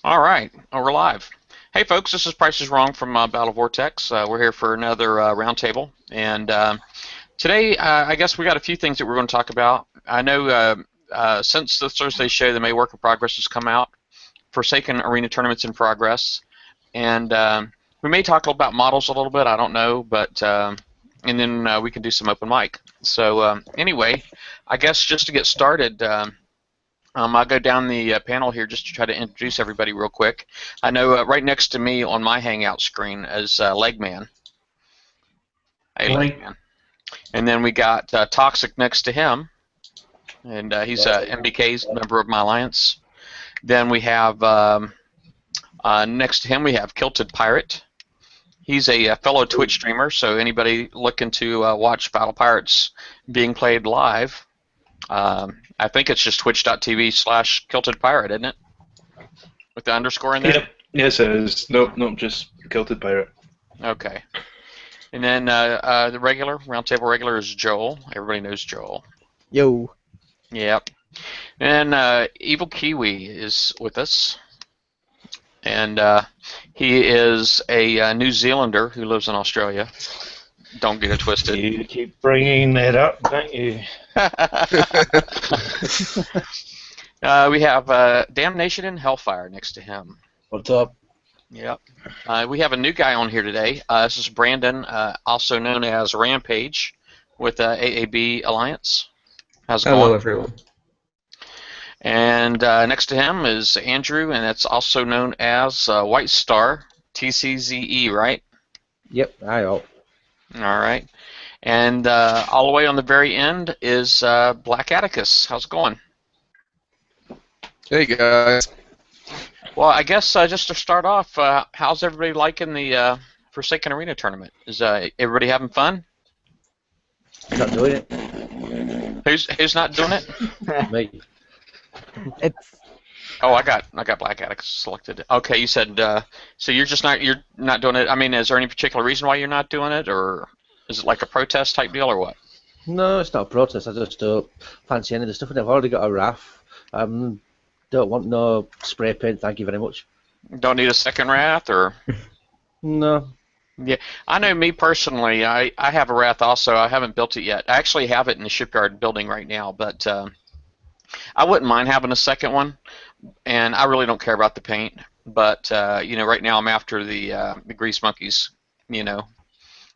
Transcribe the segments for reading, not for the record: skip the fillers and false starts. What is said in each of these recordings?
All right, we're live. Hey, folks, this is Price is Wrong from Battle Vortex. We're here for another roundtable, and today I guess we got a few things that we're going to talk about. I know since the Thursday show, the May Work in Progress has come out. Forsaken Arena Tournaments in progress, and we may talk about models a little bit. I don't know, but and then we can do some open mic. So anyway, I guess just to get started. I'll go down the panel here just to try to introduce everybody real quick. I know right next to me on my Hangout screen is Legman. Hey, Legman. And then we got Toxic next to him, and he's MBK's member of my alliance. Then we have next to him we have Kilted Pirate. He's a fellow Twitch streamer, so anybody looking to watch Battle Pirates being played live, I think it's just twitch.tv/Kilted Pirate, isn't it? With the underscore in there? Yep. Yes, it is. Nope, just Kilted Pirate. Okay. And then the regular, roundtable regular is Joel. Everybody knows Joel. Yo. Yep. And Evil Kiwi is with us. And he is a New Zealander who lives in Australia. Don't get it twisted. You keep bringing that up, don't you? We have Damnation and Hellfire next to him. What's up? Yep. We have a new guy on here today. This is Brandon, also known as Rampage, with AAB Alliance. How's it going? Hello, everyone. And next to him is Andrew, and that's also known as White Star, TCZE, right? Yep, hi all. All right. And all the way on the very end is Black Atticus. How's it going? Hey, guys. Well, I guess just to start off, how's everybody liking the Forsaken Arena tournament? Is everybody having fun? Not doing it. Who's not doing it? Me. It's Oh, I got Black Atticus selected. Okay, you said so you're not doing it. I mean, is there any particular reason why you're not doing it, or is it like a protest type deal, or what? no, it's not a protest. I just don't fancy any of the stuff, and I've already got a RAF. Don't want no spray paint. Thank you very much. Don't need a second Wrath, or? No. Yeah, I know me personally. I have a Wrath also. I haven't built it yet. I actually have it in the shipyard building right now, but I wouldn't mind having a second one. And I really don't care about the paint, but you know, right now I'm after the grease monkeys. You know,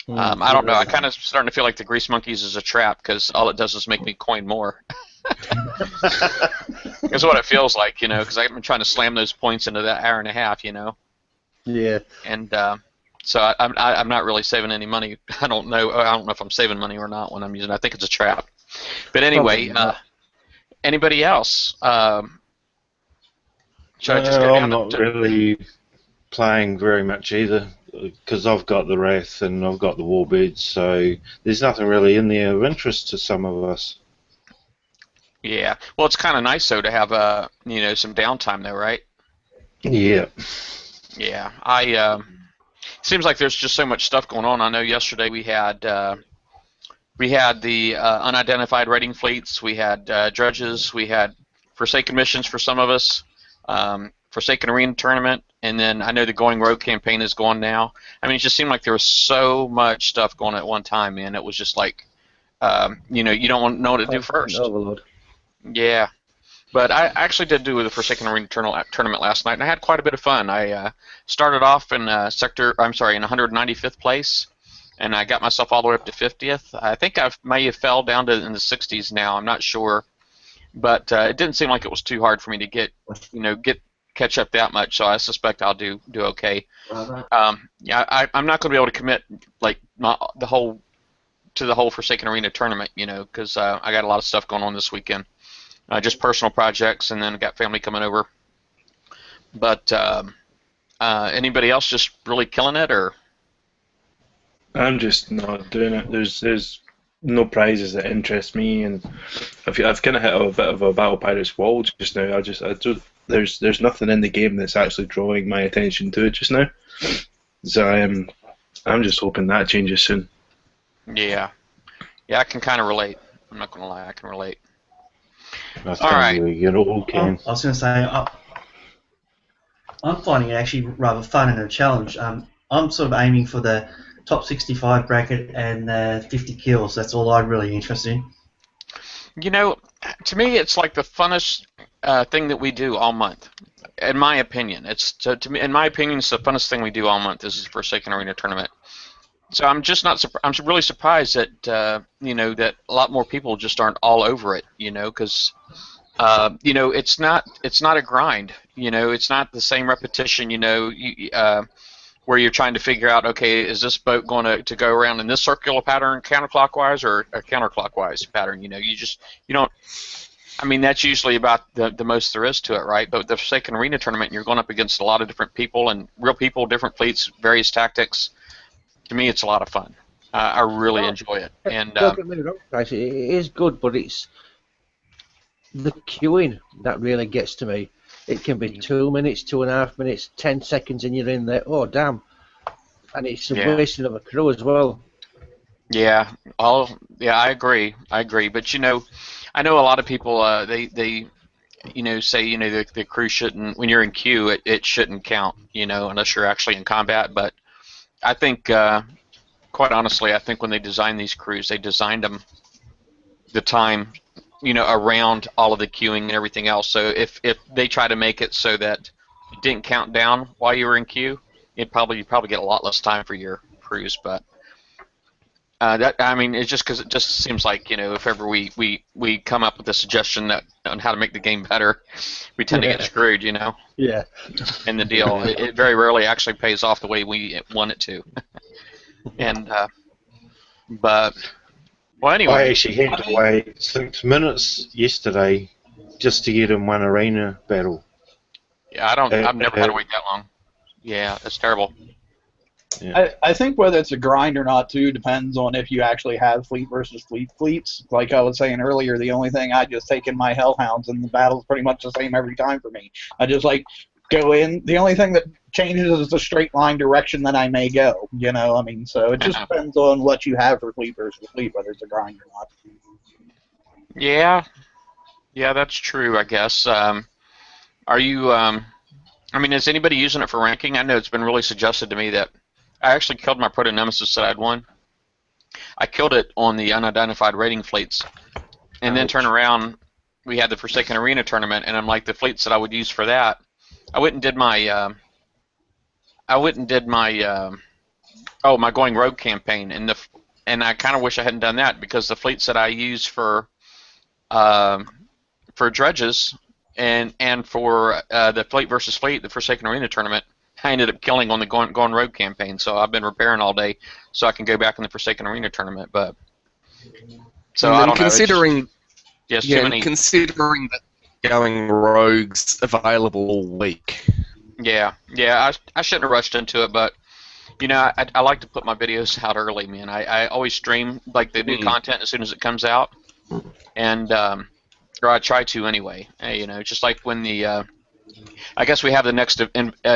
I don't know. I kind of starting to feel like the grease monkeys is a trap because all it does is make me coin more. That's what it feels like, you know, because I've been trying to slam those points into that hour and a half, you know. Yeah. And so I'm not really saving any money. I don't know if I'm saving money or not when I'm using it. I think it's a trap. But anyway, anybody else? Should I just go down I'm not really playing very much either because I've got the Wrath and I've got the Warbeads, so there's nothing really in there of interest to some of us. Yeah. Well, it's kind of nice though to have you know, some downtime though, right? Yeah. Yeah. Seems like there's just so much stuff going on. I know yesterday we had the unidentified raiding fleets, we had dredges, we had Forsaken missions for some of us. Forsaken Arena tournament, and then I know the Going Rogue campaign is going now. I mean, it just seemed like there was so much stuff going at one time, man. It was just like, you know, you don't know what to do first. Overload. Yeah, but I actually did do the Forsaken Arena tournament last night, and I had quite a bit of fun. I started off in in 195th place, and I got myself all the way up to 50th. I think I may have fell down to in the 60s now. I'm not sure. But it didn't seem like it was too hard for me to catch up that much, so I suspect I'll do okay. Yeah, I'm not going to be able to commit like the whole Forsaken Arena tournament, you know, because I got a lot of stuff going on this weekend, just personal projects, and then I got family coming over. But anybody else just really killing it, or? I'm just not doing it. There's no prizes that interest me, and I've kind of hit a bit of a Battle Pirates wall just now. There's nothing in the game that's actually drawing my attention to it just now. So I'm just hoping that changes soon. Yeah, I can kind of relate. I'm not gonna lie, I can relate. That's All right. You know, okay. I was going to say, I'm finding it actually rather fun and a challenge. I'm sort of aiming for the top 65 bracket and 50 kills. That's all I'm really interested in. You know, to me, it's like the funnest thing that we do all month. In my opinion, to me, in my opinion, it's the funnest thing we do all month. This is the Forsaken Arena tournament. So I'm just not. I'm really surprised that that a lot more people just aren't all over it. Because it's not a grind. It's not the same repetition. Where you're trying to figure out, okay, is this boat going to go around in this circular pattern counterclockwise or a counterclockwise pattern? You don't. I mean, that's usually about the most there is to it, right? But the Forsaken Arena tournament, you're going up against a lot of different people and real people, different fleets, various tactics. To me, it's a lot of fun. I really enjoy it. And don't get me wrong, Bryce, it is good, but it's the queuing that really gets to me. It can be 2 minutes, 2.5 minutes, 10 seconds, and you're in there. Oh, damn. And it's a wasting of a crew as well. Yeah, I agree. But I know a lot of people. They say the crew shouldn't. When you're in queue, it shouldn't count. Unless you're actually in combat. But I think, quite honestly, I think when they designed these crews, they designed them the time, around all of the queuing and everything else. So if they try to make it so that it didn't count down while you were in queue, you probably get a lot less time for your crews. But it's just because it just seems like if ever we come up with a suggestion on how to make the game better, we tend to get screwed. Yeah. In the deal, it very rarely actually pays off the way we want it to. And but. Well, anyway, I actually had to wait 6 minutes yesterday just to get in one arena battle. Yeah, I've never had to wait that long. Yeah, that's terrible. Yeah. I think whether it's a grind or not, too, depends on if you actually have fleet versus fleets. Like I was saying earlier, the only thing I just take in my Hellhounds, and the battle's pretty much the same every time for me. I just, go in. The only thing that changes is the straight line direction that I may go. So it just depends on what you have for fleet versus fleet, whether it's a grind or not. Yeah, that's true. I guess. Are you? Is anybody using it for ranking? I know it's been really suggested to me that I actually killed my proto nemesis that I'd won. I killed it on the unidentified raiding fleets, and then turn around. We had the Forsaken Arena tournament, and I'm like, the fleets that I would use for that. I went and did my my going rogue campaign, and I kind of wish I hadn't done that, because the fleets that I use for dredges and for the fleet versus fleet, the Forsaken Arena tournament, I ended up killing on the going rogue campaign. So I've been repairing all day so I can go back in the Forsaken Arena tournament. But so I don't know. Considering that going rogues available all week. Yeah, I shouldn't have rushed into it, but I like to put my videos out early, man. I always stream the new content as soon as it comes out, and or I try to anyway. Just like when the I guess we have the next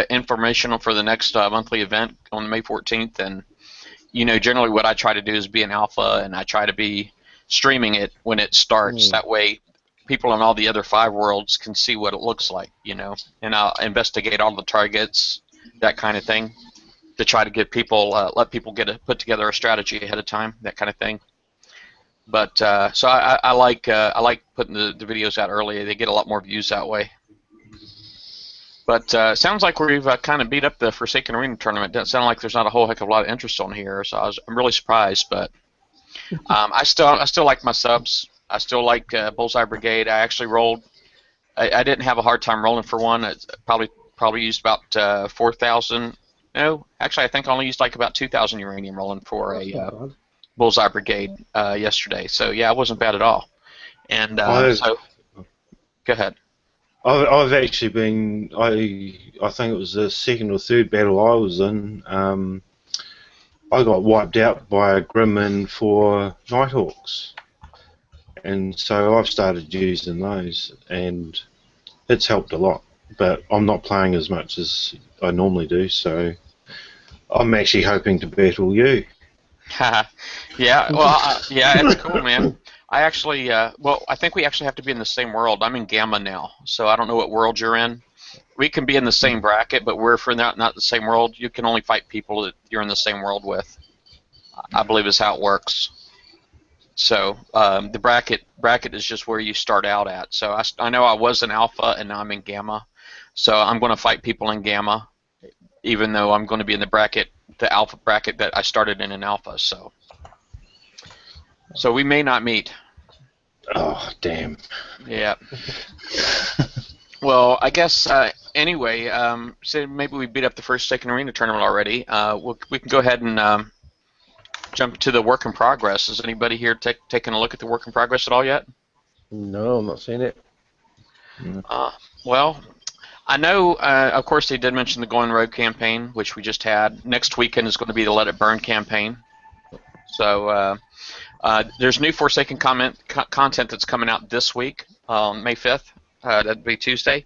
informational for the next monthly event on May 14th, and generally what I try to do is be an alpha, and I try to be streaming it when it starts. That way people in all the other 5 worlds can see what it looks like, and I'll investigate all the targets, that kind of thing, to try to get people, let people put together a strategy ahead of time, that kind of thing. But so I like putting the videos out early. They get a lot more views that way. But sounds like we've kind of beat up the Forsaken Arena tournament. Doesn't sound like there's not a whole heck of a lot of interest on here, so I'm really surprised. But I still like my subs. I still like Bullseye Brigade. I actually rolled. I didn't have a hard time rolling for one. I probably used about 4,000. No, actually, I think I only used about 2,000 uranium rolling for a Bullseye Brigade yesterday. So yeah, it wasn't bad at all. And so, go ahead. I've actually been. I think it was the second or third battle I was in. I got wiped out by a Gremlin for Nighthawks. And so I've started using those, and it's helped a lot. But I'm not playing as much as I normally do, so I'm actually hoping to battle you. Yeah, well, yeah, it's cool, man. I actually, I think we actually have to be in the same world. I'm in Gamma now, so I don't know what world you're in. we can be in the same bracket, but we're for not the same world. You can only fight people that you're in the same world with. I believe is how it works. So the bracket is just where you start out at. So I know I was in alpha and now I'm in gamma. So I'm going to fight people in gamma, even though I'm going to be in the alpha bracket that I started in alpha. So we may not meet. Oh, damn. Yeah. Well, I guess anyway. So maybe we beat up the first, second arena tournament already. We can go ahead and jump to the work in progress. Is anybody here taking a look at the work in progress at all yet? No, I'm not seeing it. Well, I know, of course, they did mention the Going Rogue campaign, which we just had. Next weekend is going to be the Let It Burn campaign. So there's new Forsaken content that's coming out this week, May 5th. That'd be Tuesday.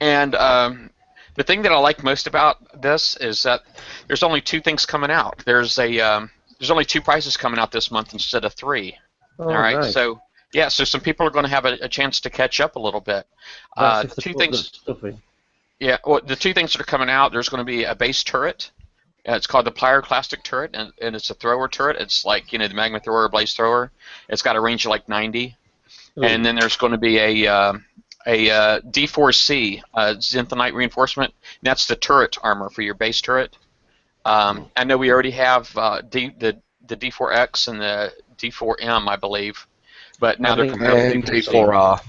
And the thing that I like most about this is that there's only 2 things coming out. There's only 2 prizes coming out this month instead of 3. Oh, all right, nice. so yeah, so some people are going to have a chance to catch up a little bit. That's if they 2 put the things. stuff in. Yeah, well, the 2 things that are coming out. There's going to be a base turret. It's called the Pyroclastic turret, and it's a thrower turret. It's like the magma thrower, or blaze thrower. It's got a range of like 90. Ooh. And then there's going to be a D4C Zenthonite reinforcement. And that's the turret armor for your base turret. I know we already have the D4X and the D4M, I believe, but now they're coming out with And D4R.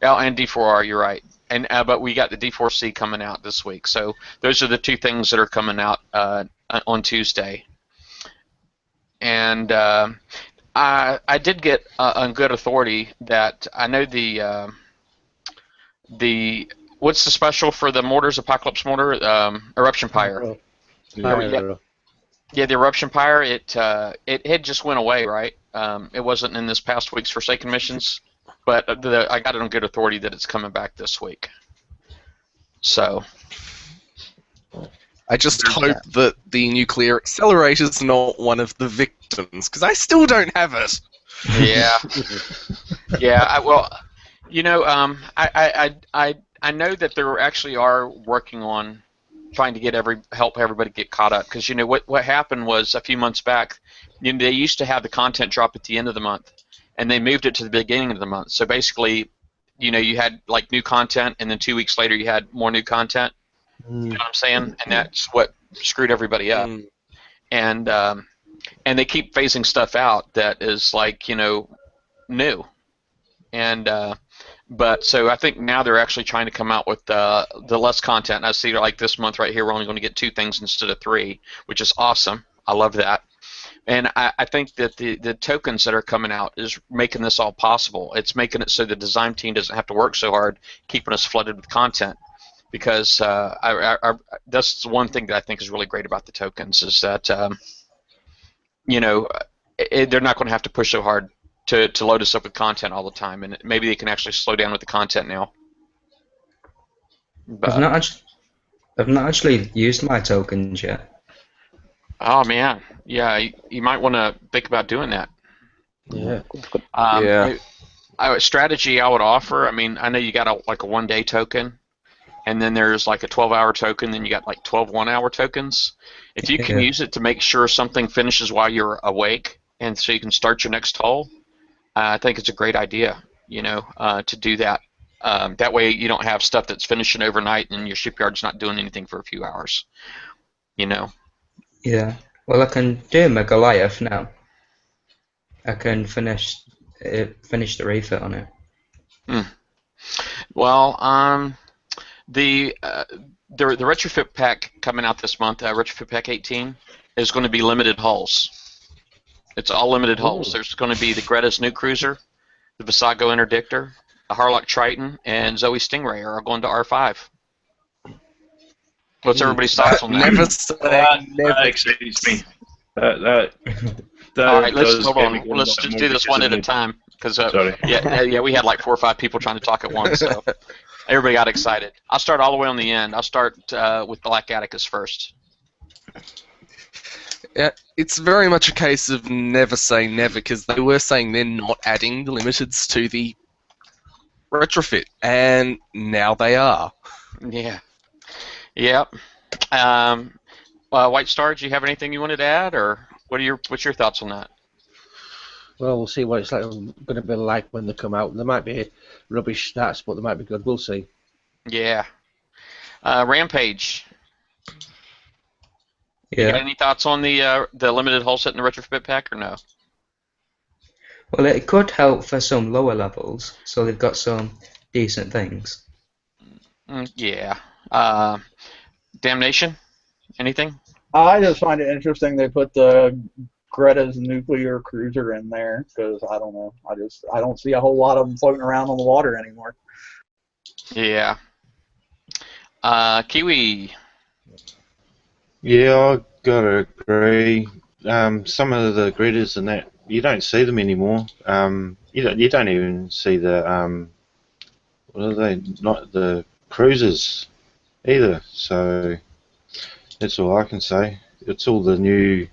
Oh, and D4R, you're right. And but we got the D4C coming out this week. So those are the 2 things that are coming out on Tuesday. And I did get on good authority that I know the what's the special for the mortars, Apocalypse Mortar, Eruption Pyre. Yeah, the Eruption Pyre. It had just went away, right? It wasn't in this past week's Forsaken missions, but I got it on good authority that it's coming back this week. So I just hope that the nuclear accelerator's not one of the victims, because I still don't have it. yeah, yeah. Well, I know that they actually are working on trying to help everybody get caught up, because what happened was a few months back, they used to have the content drop at the end of the month, and they moved it to the beginning of the month. So basically, you had like new content, and then 2 weeks later you had more new content. You know what I'm saying? And that's what screwed everybody up. And they keep phasing stuff out that is like new. And but so I think now they're actually trying to come out with the less content. I see like this month right here we're only going to get 2 things instead of 3, which is awesome. I love that. And I think that the tokens that are coming out is making this all possible. It's making it so the design team doesn't have to work so hard, keeping us flooded with content. Because that's the one thing that I think is really great about the tokens is that they're not going to have to push so hard to load us up with content all the time, and maybe they can actually slow down with the content now. But, I've not actually used my tokens yet. Oh man, yeah, you might want to think about doing that. Yeah. Yeah. A strategy I would offer. I mean, I know you got a 1-day token, and then there's like a 12-hour token. Then you got like 12 1-hour tokens. If you can use it to make sure something finishes while you're awake, and so you can start your next hull, I think it's a great idea. To do that. That way you don't have stuff that's finishing overnight and your shipyard's not doing anything for a few hours. Yeah. Well, I can do my Goliath now. I can finish the refit on it. Well, the Retrofit pack coming out this month, Retrofit pack 18, is going to be limited hulls. It's all limited hulls. There's going to be the Greta's New Cruiser, the Visago Interdictor, the Harlock Triton, and Zoe Stingray are all going to R5. What's everybody's thoughts on that? Never say never. That excites me. That All right, let's does hold get on. me going Let's a bit just more do this one at a because time, because Sorry. yeah, we had like 4 or 5 people trying to talk at once, so everybody got excited. I'll start all the way on the end. I'll start with Black Atticus first. Yeah, it's very much a case of never say never, because they were saying they're not adding the limiteds to the Retrofit, and now they are. Yeah. Yep. White Star, do you have anything you wanted to add, or what's your thoughts on that? Well, we'll see what it's like, going to be like when they come out. There might be rubbish stats, but they might be good. We'll see. Yeah. Rampage. You got Yeah. any thoughts on the limited hull set in the retrofit pack, or no? Well, it could help for some lower levels, so they've got some decent things. Yeah. Damnation. Anything? I just find it interesting they put the Greta's nuclear cruiser in there because I don't know. I don't see a whole lot of them floating around on the water anymore. Yeah. Kiwi. Yeah, I gotta agree. Some of the gritters and that you don't see them anymore. You don't even see the what are they? Not the cruisers either. So that's all I can say. It's all the new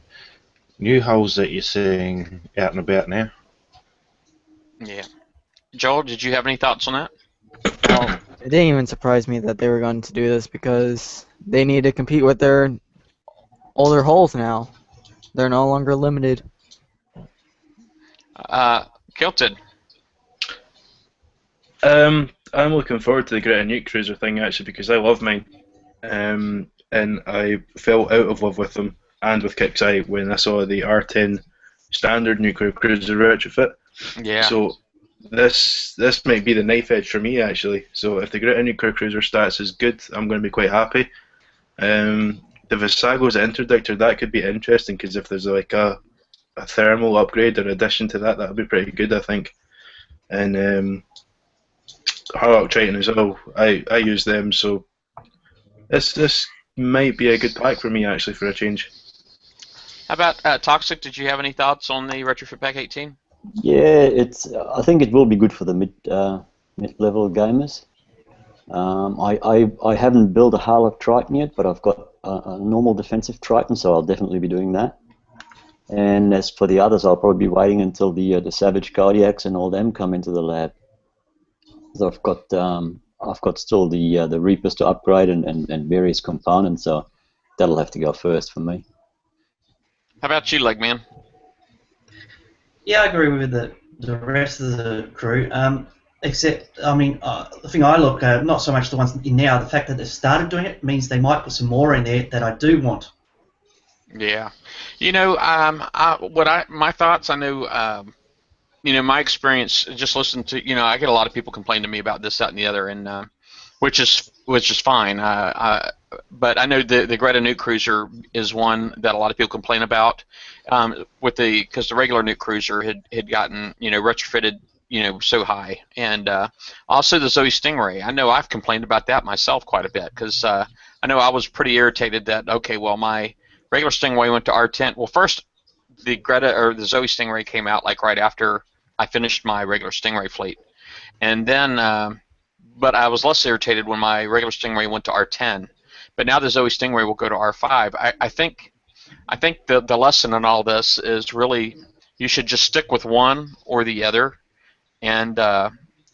hulls that you're seeing out and about now. Yeah. Joel, did you have any thoughts on that? Well, it didn't even surprise me that they were going to do this because they need to compete with their older hulls now. They're no longer limited. Kilted. I'm looking forward to the Greta Nuke Cruiser thing actually because I love mine, and I fell out of love with them and with Kixeye when I saw the R10 standard nuclear cruiser retrofit. Yeah. So this might be the knife edge for me actually. So if the Greta nuclear cruiser stats is good, I'm going to be quite happy. The Visago's interdictor, that could be interesting because if there's like a thermal upgrade in addition to that, that would be pretty good, I think. And Harlock Triton as well, I use them, so this might be a good pack for me actually for a change. How about Toxic? Did you have any thoughts on the Retrofit Pack 18? Yeah, I think it will be good for the mid-level gamers. I haven't built a Harlock Triton yet, but I've got a normal defensive Triton, so I'll definitely be doing that. And as for the others, I'll probably be waiting until the Savage Cardiacs and all them come into the lab. So I've got still the Reapers to upgrade and various components, so that'll have to go first for me. How about you, Legman? Yeah, I agree with the rest of the crew. Except, I mean, the thing I look at, not so much the ones in now, the fact that they've started doing it means they might put some more in there that I do want. Yeah. You know, my thoughts, I know, you know, my experience, just listen to, you know, I get a lot of people complain to me about this, that, and the other, and which is fine. But I know the Greta Nuke Cruiser is one that a lot of people complain about, because the regular Nuke Cruiser had gotten, you know, retrofitted, you know, so high, and also the Zoe Stingray. I know I've complained about that myself quite a bit because I know I was pretty irritated that okay, well my regular Stingray went to R10. Well, first the Greta or the Zoe Stingray came out like right after I finished my regular Stingray fleet, and then but I was less irritated when my regular Stingray went to R10. But now the Zoe Stingray will go to R5. I think the lesson in all this is really you should just stick with one or the other, and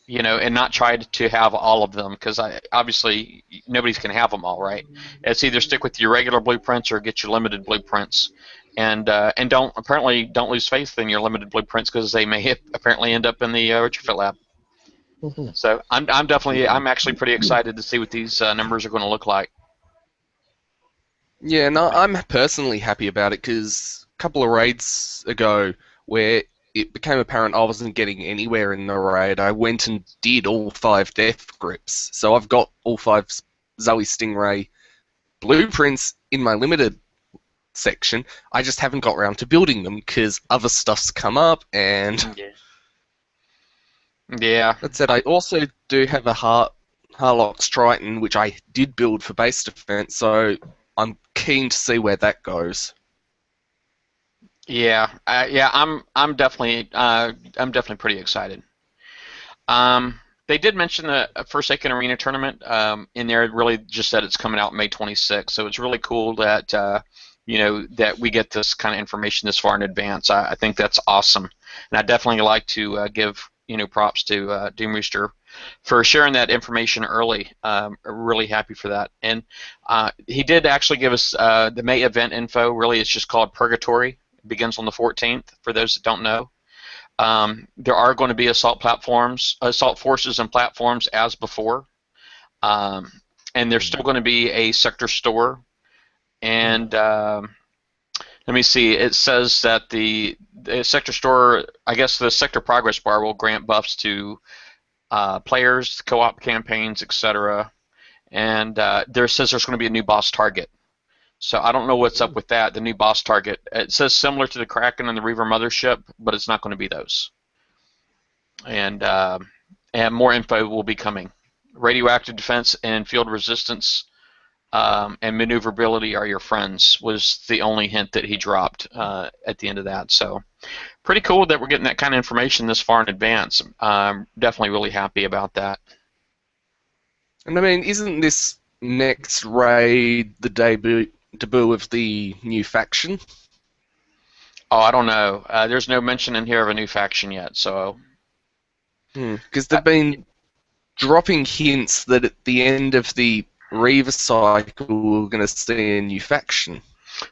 you know, and not try to have all of them because obviously nobody's going to have them all, right? It's either stick with your regular blueprints or get your limited blueprints, and don't lose faith in your limited blueprints because they may apparently end up in the retrofit lab. So I'm actually pretty excited to see what these numbers are going to look like. Yeah, no, I'm personally happy about it because a couple of raids ago where it became apparent I wasn't getting anywhere in the raid, I went and did all 5 death grips. So I've got all 5 Zoe Stingray blueprints in my limited section. I just haven't got around to building them because other stuff's come up and... Yeah. That said, I also do have a Harlock's Triton, which I did build for base defense, so I'm keen to see where that goes. Yeah, I'm definitely pretty excited. They did mention the Forsaken Arena tournament in there. It really just said it's coming out May 26th, so it's really cool that you know, that we get this kind of information this far in advance. I think that's awesome, and I definitely like to give, you know, props to Doom Rooster for sharing that information early. Really happy for that. And he did actually give us the May event info. Really, it's just called Purgatory. It begins on the 14th, for those that don't know. There are going to be assault forces and platforms as before. And there's still going to be a sector store. And let me see, it says that the sector store, I guess the sector progress bar will grant buffs to players, co-op campaigns, etc. And there says there's going to be a new boss target. So I don't know what's up with that, the new boss target. It says similar to the Kraken and the Reaver Mothership, but it's not going to be those. And more info will be coming. Radioactive defense and field resistance and maneuverability are your friends was the only hint that he dropped at the end of that. So pretty cool that we're getting that kind of information this far in advance. I'm definitely really happy about that. And I mean, isn't this next raid the debut of the new faction? Oh, I don't know. There's no mention in here of a new faction yet, so... Because they've been dropping hints that at the end of the Reaver cycle we're going to see a new faction.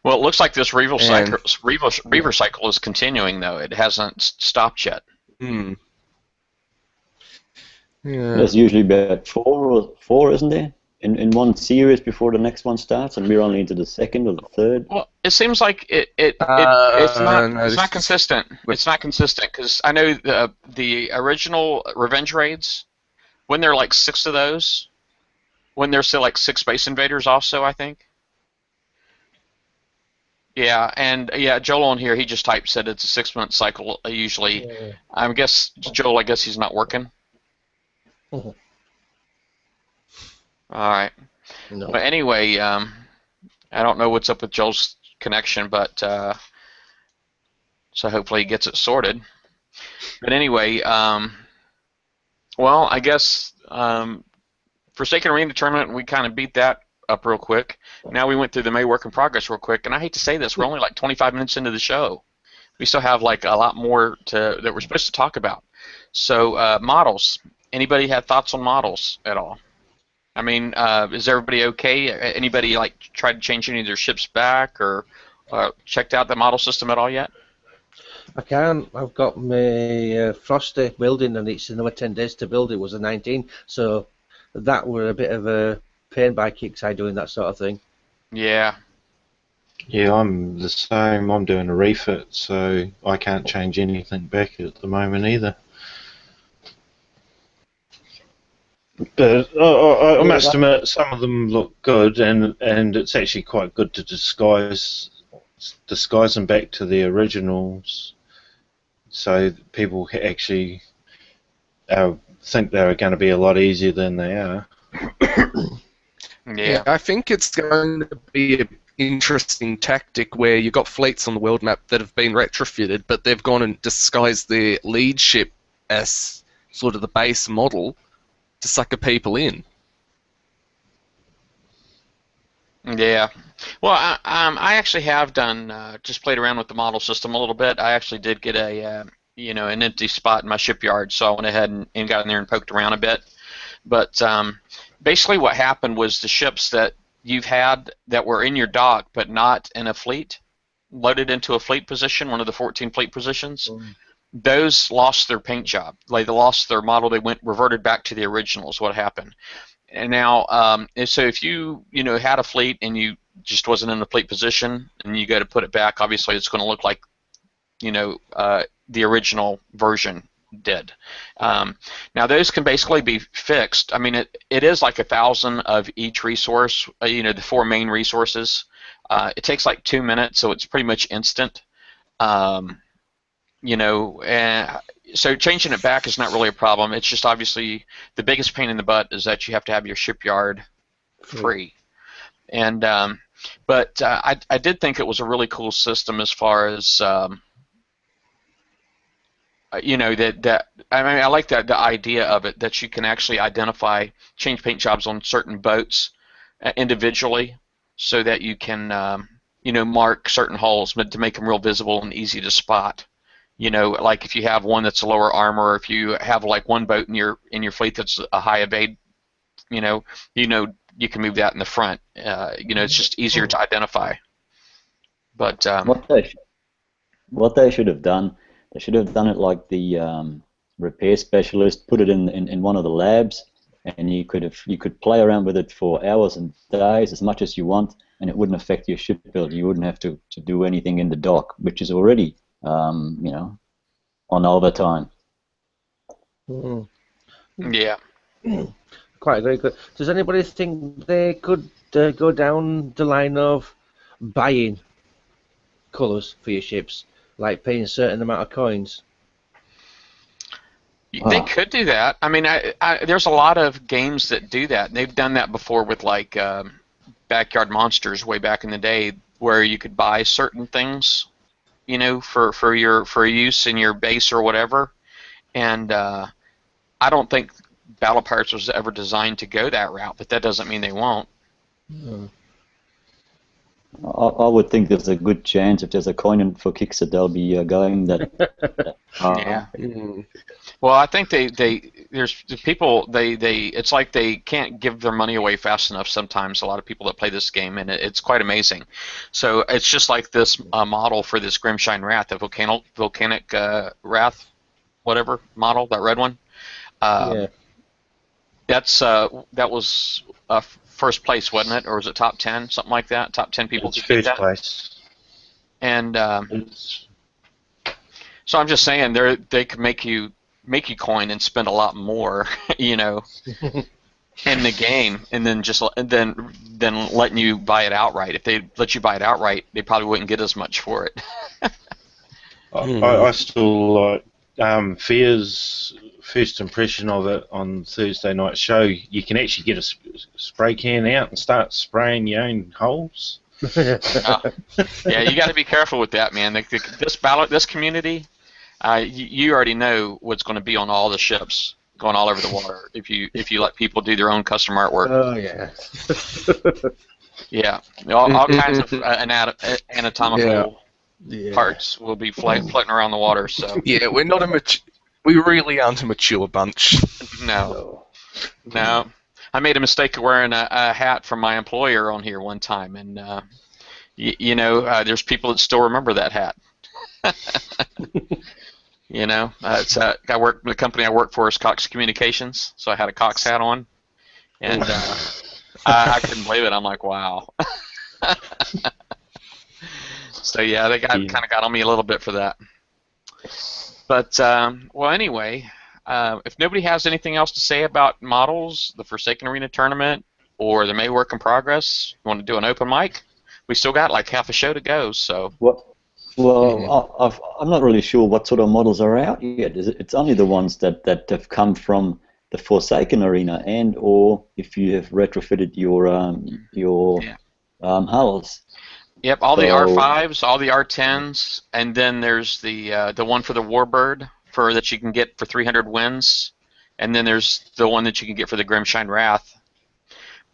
Well, it looks like this Reaver cycle is continuing, though. It hasn't stopped yet. Yeah. There's usually about four, isn't there? In one series before the next one starts, and we're only into the second or the third. Well, it seems like it's not consistent. It's not consistent because I know the original Revenge raids, when there are like 6 of those, when there's still like 6 Space Invaders also, I think. Yeah, and yeah, Joel on here, he just said it's a 6-month cycle usually. Yeah. I guess Joel, he's not working. Mhm. All right. No. But anyway, I don't know what's up with Joel's connection, but so hopefully he gets it sorted. But anyway, well, I guess Forsaken Arena Tournament, we kind of beat that up real quick. Now we went through the May work in progress real quick, and I hate to say this, we're only like 25 minutes into the show. We still have like a lot more that we're supposed to talk about. So models. Anybody have thoughts on models at all? I mean, is everybody okay? Anybody like tried to change any of their ships back or checked out the model system at all yet? I can. I've got my Frosty building, and it's another 10 days to build. It was a 19, so that were a bit of a pain by Kickside doing that sort of thing. Yeah. Yeah, I'm the same. I'm doing a refit, so I can't change anything back at the moment either. But I must admit, some of them look good, and it's actually quite good to disguise them back to the originals, so people actually think they're going to be a lot easier than they are. Yeah, I think it's going to be an interesting tactic where you've got fleets on the world map that have been retrofitted, but they've gone and disguised their lead ship as sort of the base model to sucker people in. Yeah. Well, I actually have done just played around with the model system a little bit. I actually did get a an empty spot in my shipyard, so I went ahead and got in there and poked around a bit. But basically, what happened was the ships that you've had that were in your dock but not in a fleet, loaded into a fleet position, one of the 14 fleet positions. Those lost their paint job. Like they lost their model. They reverted back to the originals. What happened? And now, so if you had a fleet and you just wasn't in the fleet position, and you go to put it back, obviously it's going to look like the original version did. Now those can basically be fixed. I mean, it is like 1,000 of each resource. The 4 main resources. It takes like 2 minutes, so it's pretty much instant. So changing it back is not really a problem. It's just obviously the biggest pain in the butt is that you have to have your shipyard free. And but I did think it was a really cool system as far as I like the idea of it, that you can actually change paint jobs on certain boats individually, so that you can mark certain hulls, but to make them real visible and easy to spot. You know, like if you have one that's a lower armor, or if you have like one boat in your fleet that's a high evade, you know, you can move that in the front. You know, it's just easier to identify. But What they what they should have done, they should have done it like the repair specialist, put it in one of the labs, and you could play around with it for hours and days as much as you want, and it wouldn't affect your ship build. You wouldn't have to do anything in the dock, which is already you know, on overtime. Mm. yeah. Quite agree. Does anybody think they could go down the line of buying colours for your ships, like paying a certain amount of coins? They could do that. I mean, there's a lot of games that do that. They've done that before with like Backyard Monsters way back in the day, where you could buy certain things, you know, for use in your base or whatever. And I don't think Battle Pirates was ever designed to go that route, but that doesn't mean they won't. I would think there's a good chance if there's a coin in for kicks that they'll be going that. Yeah. Well, I think there's people it's like they can't give their money away fast enough sometimes. A lot of people that play this game, and it's quite amazing. So it's just like this model for this Grimshine Wrath, the volcanic Wrath, whatever model, that red one. Yeah. That was first place, wasn't it, or was it top 10, something like that? Top 10 people It's to beat first that. place. And so I'm just saying, they could make you coin and spend a lot more, you know, in the game, and then then letting you buy it outright. If they let you buy it outright, they probably wouldn't get as much for it. I still like Fear's first impression of it on Thursday night show. You can actually get a spray can out and start spraying your own holes. Yeah, you got to be careful with that, man. This community, you already know what's going to be on all the ships going all over the water if you let people do their own custom artwork. Oh yeah. Yeah, all kinds of anatomical parts will be floating around the water. So Yeah, we really aren't a mature bunch. no. I made a mistake of wearing a hat from my employer on here one time, and you know, there's people that still remember that hat. You know, the company I work for is Cox Communications, so I had a Cox hat on, and I couldn't believe it. I'm like, wow. So yeah, they kind of got on me a little bit for that. But well, anyway, if nobody has anything else to say about models, the Forsaken Arena tournament, or the May work in progress, you want to do an open mic? We still got like half a show to go. So. Well, I'm not really sure what sort of models are out yet. It's only the ones that have come from the Forsaken Arena, and or if you have retrofitted your hulls. Yep, all the R5s, all the R10s, and then there's the one for the Warbird that you can get for 300 wins, and then there's the one that you can get for the Grimshine Wrath.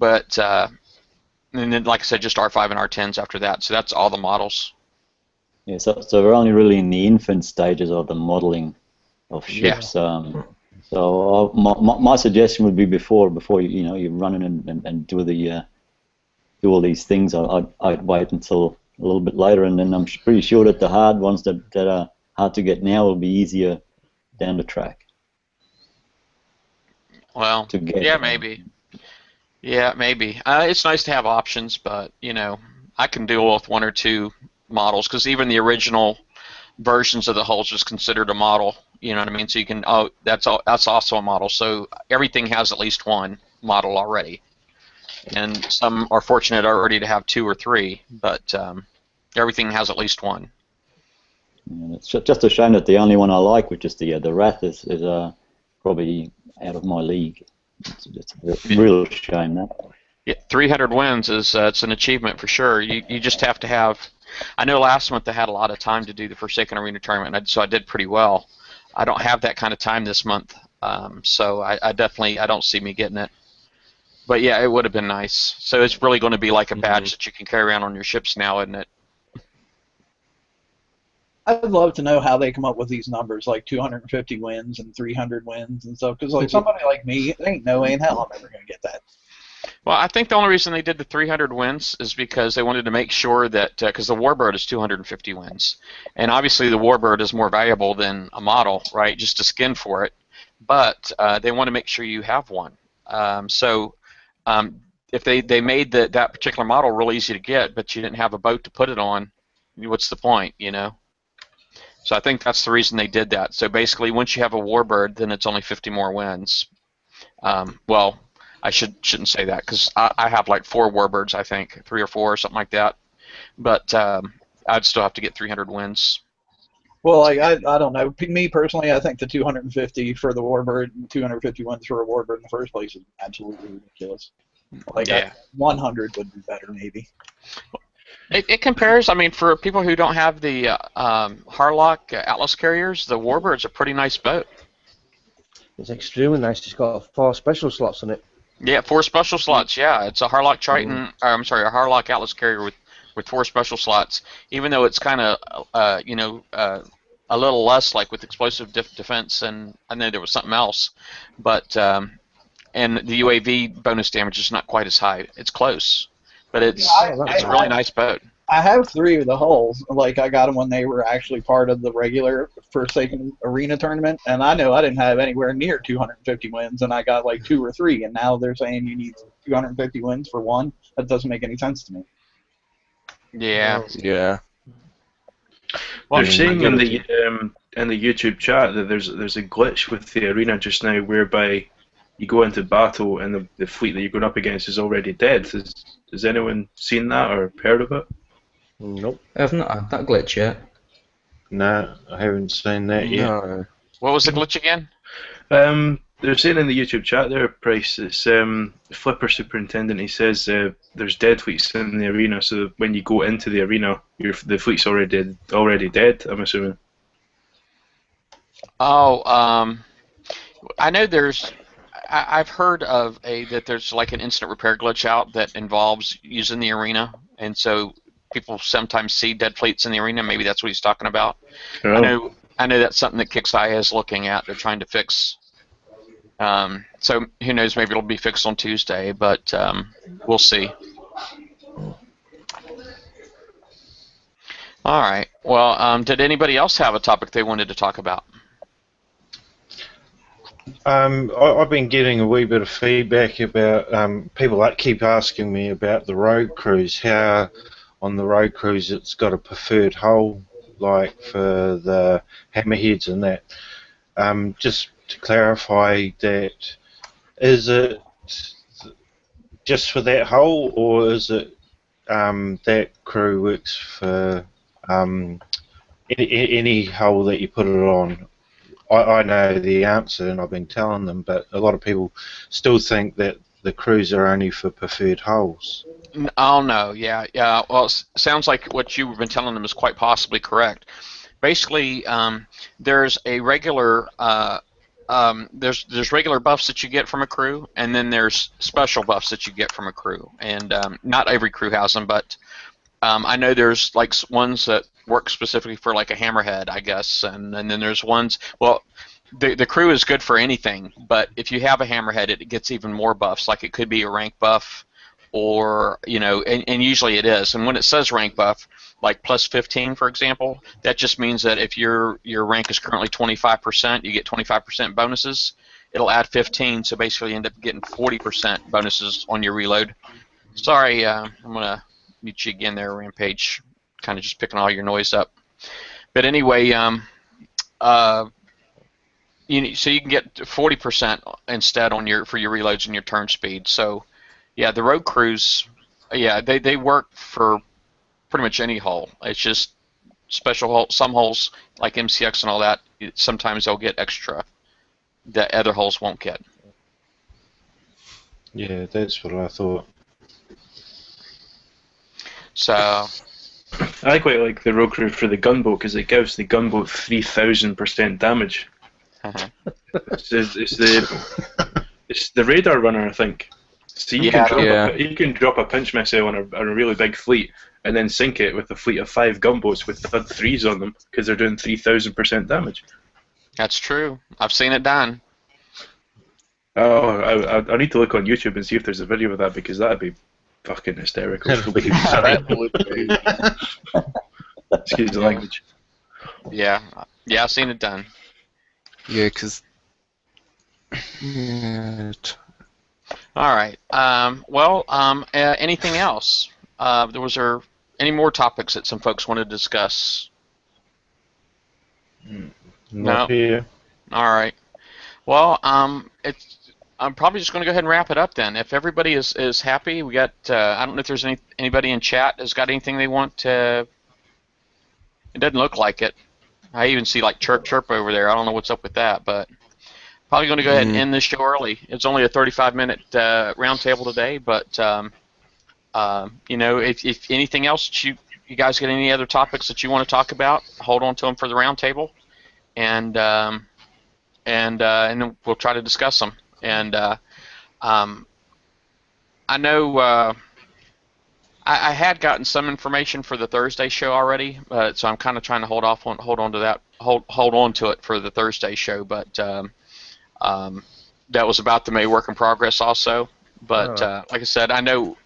But and then, like I said, just R5 and R10s after that. So that's all the models. Yeah, so we're only really in the infant stages of the modeling of ships. Yeah. So my suggestion would be before you run in and do all these things, I'd wait until a little bit later, and then I'm pretty sure that the hard ones that are hard to get now will be easier down the track. Well, yeah, maybe. Yeah, maybe. It's nice to have options, but you know, I can deal with one or two models, because even the original versions of the hulls was considered a model. You know what I mean? So you can that's also a model. So everything has at least one model already, and some are fortunate already to have 2 or 3, but everything has at least one. And it's just a shame that the only one I like, which is the Wrath, is probably out of my league. It's a real shame that. Yeah, 300 wins is it's an achievement for sure. You just have to have. I know last month I had a lot of time to do the Forsaken Arena tournament, so I did pretty well. I don't have that kind of time this month, so I definitely don't see me getting it. But yeah, it would have been nice. So it's really going to be like a badge that you can carry around on your ships now, isn't it? I'd love to know how they come up with these numbers, like 250 wins and 300 wins and stuff. Because like somebody like me, there ain't no way in hell I'm ever gonna get that. Well, I think the only reason they did the 300 wins is because they wanted to make sure that because the Warbird is 250 wins, and obviously the Warbird is more valuable than a model, right? Just a skin for it, but they want to make sure you have one. If they made that particular model real easy to get, but you didn't have a boat to put it on, what's the point, you know? So I think that's the reason they did that. So basically, once you have a Warbird, then it's only 50 more wins. Well, I shouldn't say that because I have like 4 Warbirds, I think, 3 or 4 or something like that. But I'd still have to get 300 wins. Well, like I don't know. Me personally, I think the 250 for the Warbird and 250 wins for a Warbird in the first place is absolutely ridiculous. Like Yeah. 100 would be better, maybe. It compares. I mean, for people who don't have the Harlock Atlas carriers, the Warbird's a pretty nice boat. It's extremely nice. It's got 4 special slots on it. Yeah, 4 special slots. Yeah, it's a Harlock Triton. I'm sorry, a Harlock Atlas carrier with 4 special slots. Even though it's kind of a little less like with explosive defense, and I know there was something else, but and the UAV bonus damage is not quite as high. It's close, but it's a really nice boat. I have 3 of the hulls. Like I got them when they were actually part of the regular Forsaken Arena tournament, and I know I didn't have anywhere near 250 wins, and I got like 2 or 3, and now they're saying you need 250 wins for one. That doesn't make any sense to me. Yeah. Yeah. Well, They're saying in the YouTube chat that there's a glitch with the arena just now whereby you go into battle and the fleet that you're going up against is already dead. Has anyone seen that or heard of it? Nope. I've not had that glitch yet. No, I haven't seen that yet. No. What was the glitch again? They're saying in the YouTube chat there, Price, it's Flipper Superintendent, he says there's dead fleets in the arena, so when you go into the arena, the fleet's already dead, I'm assuming. Oh, I know I've heard of that there's like an instant repair glitch out that involves using the arena, and so people sometimes see dead fleets in the arena. Maybe that's what he's talking about. Oh. I know that's something that Kixeye is looking at. They're trying to fix. So who knows? Maybe it'll be fixed on Tuesday, but we'll see. All right. Well, did anybody else have a topic they wanted to talk about? I've been getting a wee bit of feedback about people that keep asking me about the road cruise. How on the road cruise it's got a preferred hull, like for the hammerheads and that. Just to clarify that, is it just for that hull, or is it that crew works for any hull that you put it on? I know the answer and I've been telling them, but a lot of people still think that the crews are only for preferred hulls. Oh no, yeah. Well, it sounds like what you've been telling them is quite possibly correct. Basically, there's a regular there's regular buffs that you get from a crew, and then there's special buffs that you get from a crew, and not every crew has them, but I know there's like ones that work specifically for like a hammerhead, I guess, and then there's ones. Well, the crew is good for anything, but if you have a hammerhead, it gets even more buffs. Like it could be a rank buff, or and usually it is. And when it says rank buff, like plus 15, for example, that just means that if your rank is currently 25%, you get 25% bonuses. It'll add 15, so basically you end up getting 40% bonuses on your reload. Sorry, I'm gonna mute you again there, Rampage. Kind of just picking all your noise up. But anyway, so you can get 40% instead for your reloads and your turn speed. So yeah, the road crews, yeah, they work for pretty much any hull. It's just special hull. Some hulls like MCX and all that, sometimes they'll get extra that other hulls won't get. Yeah, that's what I thought. So I quite like the road crew for the gunboat because it gives the gunboat 3,000% damage. It's the radar runner, I think. So you can drop a pinch missile on a really big fleet, and then sink it with a fleet of 5 gunboats with Thud 3s on them because they're doing 3,000% damage. That's true. I've seen it done. Oh, I need to look on YouTube and see if there's a video of that because that'd be fucking hysterical. That'll be funny. Excuse the language. Yeah, I've seen it done. Yeah, because. Yeah. All right. Anything else? Was there any more topics that some folks wanted to discuss? Not here. All right. Well, I'm probably just going to go ahead and wrap it up then. If everybody is happy, we got. I don't know if there's anybody in chat has got anything they want to. It doesn't look like it. I even see like chirp over there. I don't know what's up with that, but probably going to go ahead and end this show early. It's only a 35-minute roundtable today, but if anything else, you guys got any other topics that you want to talk about, hold on to them for the roundtable, and then we'll try to discuss them. And I know I had gotten some information for the Thursday show already, so I'm kind of trying to hold on to it for the Thursday show. But that was about the May work in progress also. But like I said, I know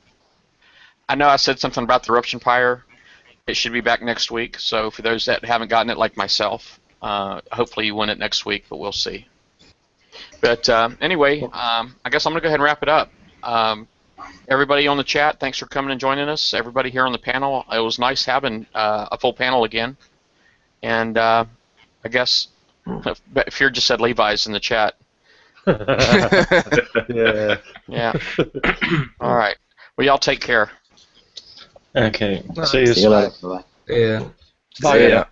I said something about the eruption pyre. It should be back next week. So for those that haven't gotten it, like myself, hopefully you win it next week. But we'll see. But anyway, I guess I'm gonna go ahead and wrap it up. Everybody on the chat, thanks for coming and joining us. Everybody here on the panel, it was nice having a full panel again. And I guess Fear just said Levi's in the chat. Yeah. Yeah. All right. Well, y'all take care. Okay. See you See you later. soon. Bye. Yeah. Bye. Yeah.